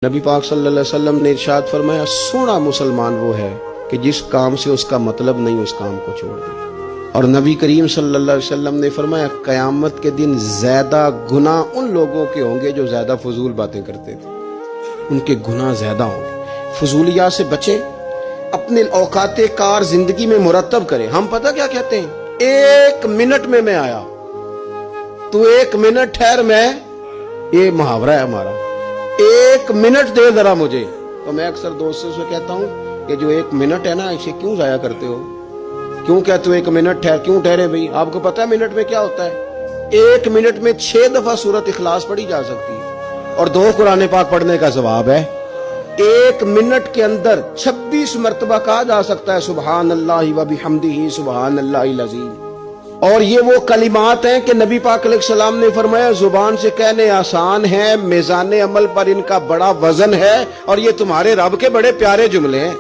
नबी पाक सल्लल्लाहु अलैहि वसल्लम ने इरशाद फरमाया, सोना मुसलमान वो है कि जिस काम से उसका मतलब नहीं उस काम को छोड़ दे। और नबी करीम सल्लल्लाहु अलैहि वसल्लम ने फरमाया, क़यामत के दिन ज्यादा गुनाह उन लोगों के होंगे जो ज्यादा फजूल बातें करते थे, उनके गुनाह ज्यादा होंगे। फजूलिया से बचें, अपने औकाते कार जिंदगी में मुरतब करें। हम पता क्या कहते हैं, 1 मिनट में मैं आया, तू 1 मिनट ठहर, मैं, ये मुहावरा है हमारा, 1 मिनट दे जरा मुझे। तो मैं अक्सर दोस्तों से कहता हूँ कि जो 1 मिनट है ना, इसे क्यों जाया करते हो, क्यों कहते हो 1 मिनट ठहर, क्यों ठहरे भाई? आपको पता है मिनट में क्या होता है? 1 मिनट में 6 दफा सूरत इखलास पढ़ी जा सकती है और 2 कुरान पाक पढ़ने का सवाब है। 1 मिनट के अंदर 26 मरतबा कहा जा सकता है सुबहान अल्लाह व बिहम्दिही सुबहान अल्लाहिल अज़ीम। और ये वो कलिमात हैं कि नबी पाक अलैहिस्सलाम ने फरमाया, जुबान से कहने आसान है, मीज़ान अमल पर इनका बड़ा वजन है, और ये तुम्हारे रब के बड़े प्यारे जुमले हैं,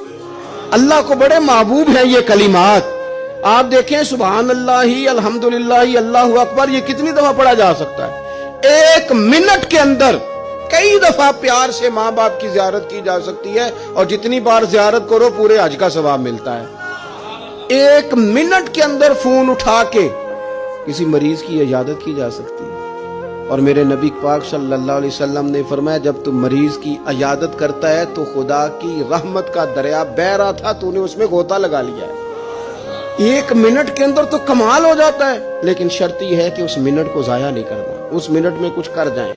अल्लाह को बड़े महबूब हैं ये कलिमात। आप देखें, सुबहान अल्लाह, अल्हम्दुलिल्लाह, अल्लाहु अकबर, ये कितनी दफा पढ़ा जा सकता है? 1 मिनट के अंदर कई दफा प्यार से माँ बाप की जियारत की जा सकती है, और जितनी बार जियारत करो पूरे हज का सवाब मिलता है। 1 मिनट के अंदर फोन उठा के किसी मरीज की इजाजत की जा सकती है। और मेरे नबी पाक सल्लल्लाहु अलैहि वसल्लम ने फरमाया, जब तू मरीज की इजाजत करता है तो खुदा की रहमत का दरिया बह रहा था, तूने उसमें गोता लगा लिया है। 1 मिनट के अंदर तो कमाल हो जाता है, लेकिन शर्त यह है कि उस मिनट को जाया नहीं करना, उस मिनट में कुछ कर जाए।